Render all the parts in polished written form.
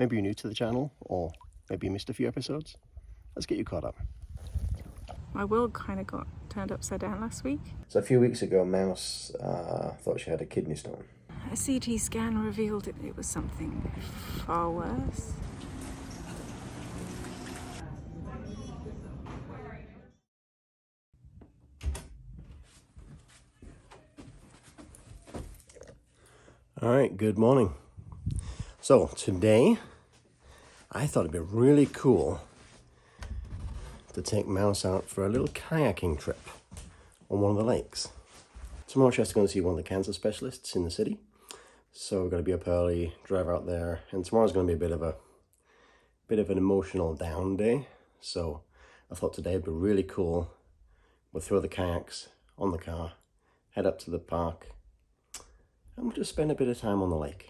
Maybe you're new to the channel, or maybe you missed a few episodes. Let's get you caught up. My world kind of got turned upside down last week. So a few weeks ago, Mouse thought she had a kidney stone. A CT scan revealed it was something far worse. All right, good morning. So today, I thought it'd be really cool to take Mouse out for a little kayaking trip on one of the lakes. Tomorrow she has to go and see one of the cancer specialists in the city. So we're going to be up early, drive out there, and tomorrow's going to be a bit of an emotional down day. So I thought today would be really cool. We'll throw the kayaks on the car, head up to the park, and we'll just spend a bit of time on the lake.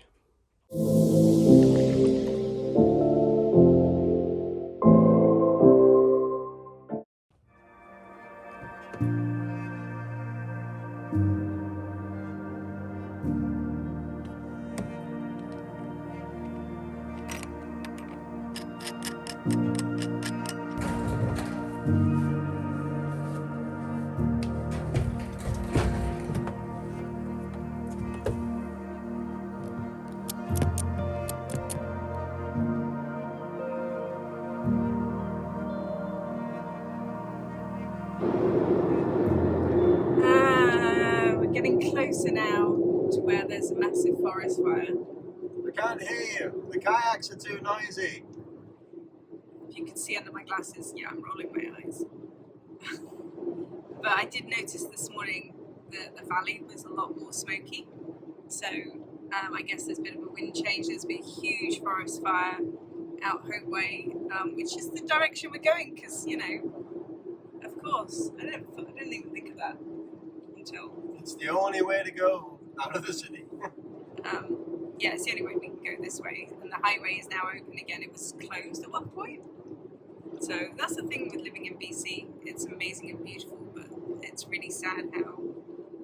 We're getting closer now to where there's a massive forest fire. I can't hear you. The kayaks are too noisy. If you can see under my glasses, yeah, I'm rolling my eyes. But I did notice this morning that the valley was a lot more smoky. So I guess there's been a wind change. There's been a huge forest fire out Hope Way, which is the direction we're going. Because, you know, of course, I didn't even think of that until. It's the only way to go out of the city. Yeah, it's the only way we can go this way. And the highway is now open again. It was closed at one point. So that's the thing with living in BC. It's amazing and beautiful, but it's really sad how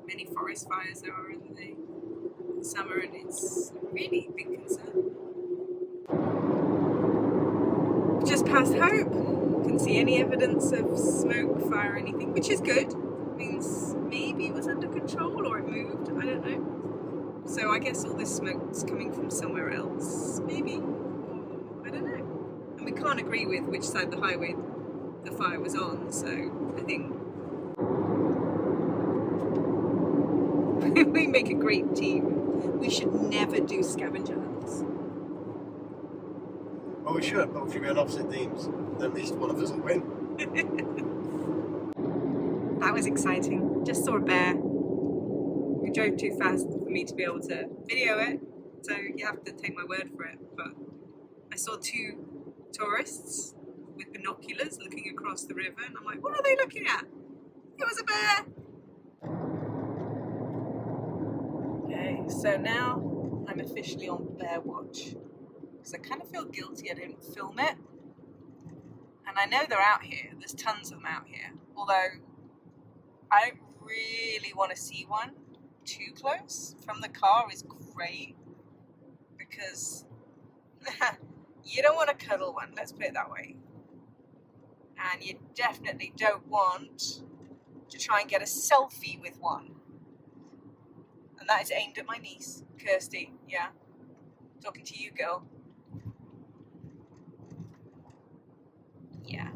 many forest fires there are in the summer, and it's a really big concern. Just past Hope. Can see any evidence of smoke, fire, or anything, which is good. It means maybe it was under control or it moved. I don't know. So I guess all this smoke's coming from somewhere else, maybe. I don't know. And we can't agree with which side of the highway the fire was on, so I think we make a great team. We should never do scavenger hunts. Well, we should, but if we go on opposite teams, then at least one of us will win. That was exciting. Just saw a bear. We drove too fast for me to be able to video it, so you have to take my word for it. But I saw two tourists with binoculars looking across the river, and I'm like, what are they looking at? It was a bear! Okay, so now I'm officially on bear watch, because I kind of feel guilty I didn't film it. And I know they're out here, there's tons of them out here, although I don't really want to see one too close. From the car is great, because you don't want to cuddle one, let's put it that way. And you definitely don't want to try and get a selfie with one. And that is aimed at my niece, Kirsty, yeah. Talking to you, girl. Yeah.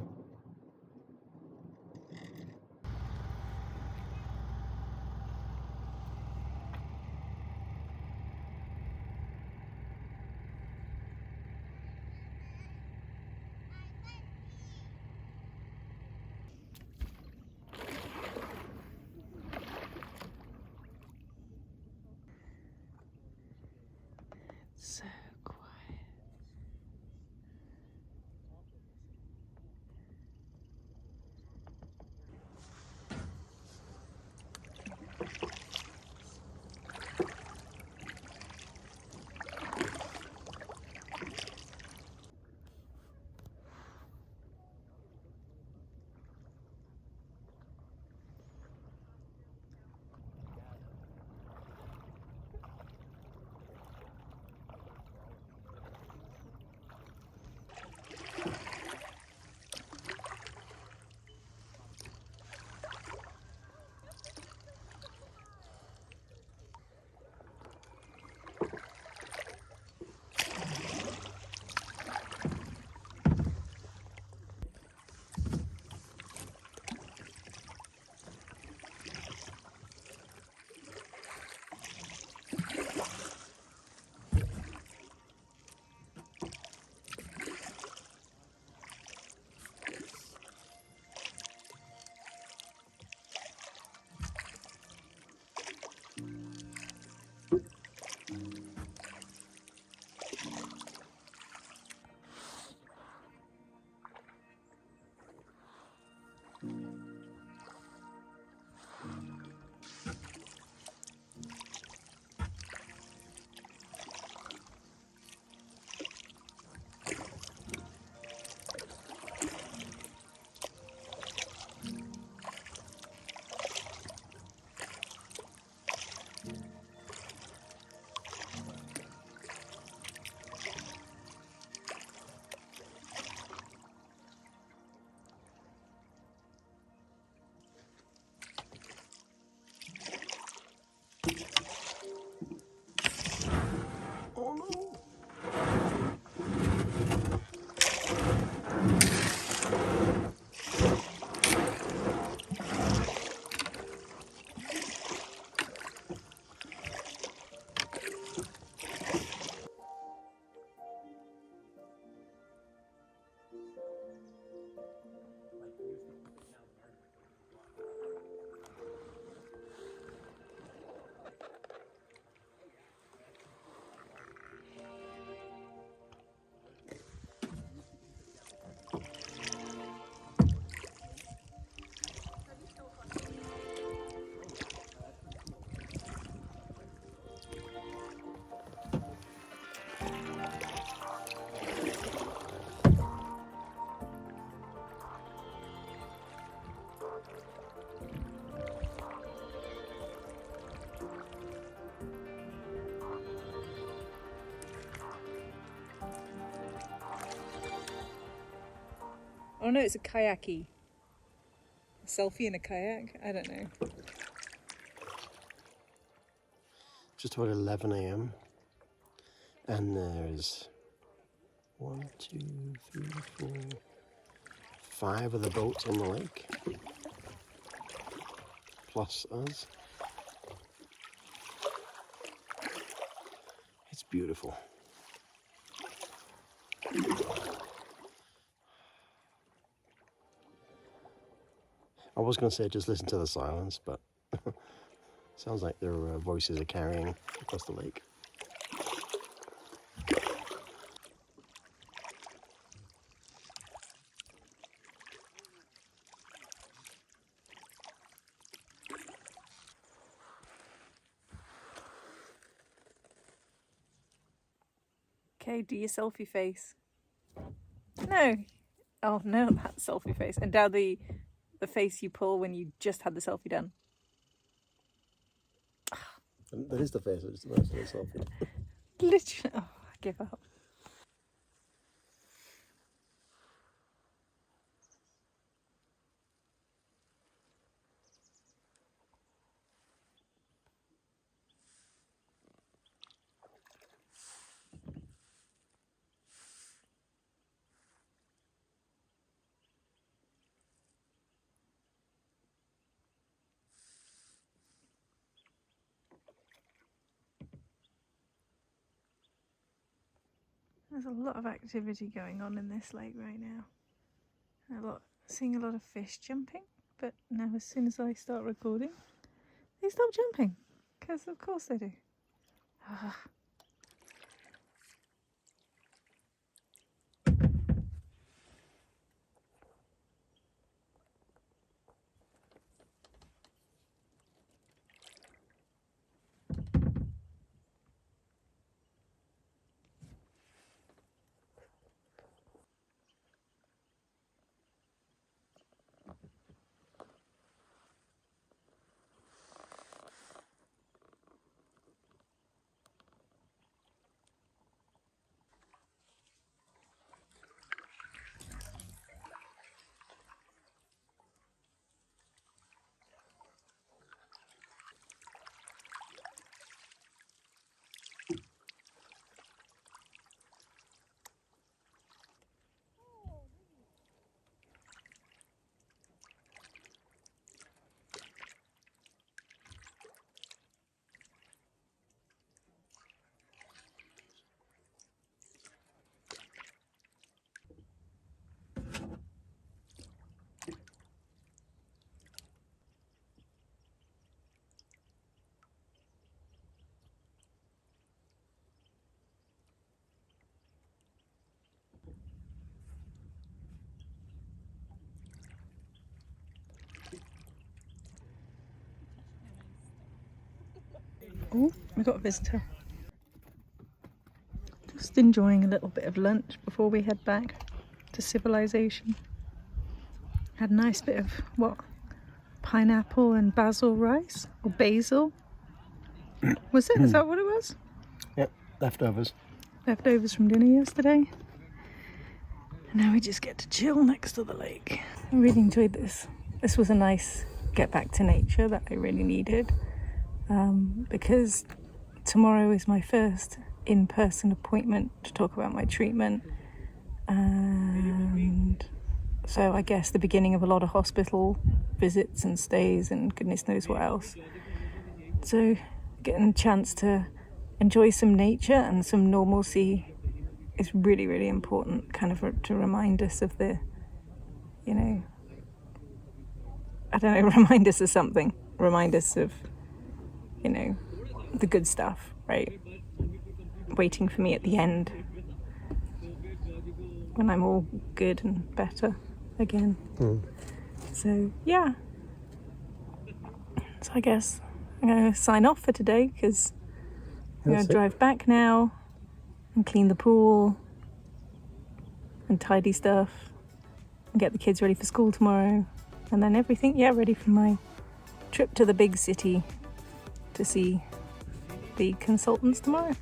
So quiet. Oh no, it's a kayaky. A selfie in a kayak? I don't know. Just about 11 a.m. and there's 1, 2, 3, 4, 5 of the boats in the lake, plus us. It's beautiful. I was going to say just listen to the silence, but sounds like their voices are carrying across the lake. Okay, do your selfie face. No. Oh no, that selfie face. And now the face you pull when you just had the selfie done. That is the face, it's the rest of the selfie. Literally. Oh, I give up. There's a lot of activity going on in this lake right now. Seeing a lot of fish jumping, but now as soon as I start recording, they stop jumping, because of course they do. Oh, we got a visitor. Just enjoying a little bit of lunch before we head back to civilization. Had a nice bit of, pineapple and basil rice? Or basil? Was it? Is that what it was? Yep, leftovers. Leftovers from dinner yesterday. And now we just get to chill next to the lake. I really enjoyed this. This was a nice get back to nature that I really needed. Because tomorrow is my first in-person appointment to talk about my treatment, and so I guess the beginning of a lot of hospital visits and stays and goodness knows what else. So getting a chance to enjoy some nature and some normalcy is really, really important, kind of to remind us of the, remind us of something, remind us of the good stuff, right? Waiting for me at the end when I'm all good and better again. So yeah, so I guess I'm going to sign off for today, because I'm going to drive back now and clean the pool and tidy stuff and get the kids ready for school tomorrow, and then everything ready for my trip to the big city to see the consultants tomorrow.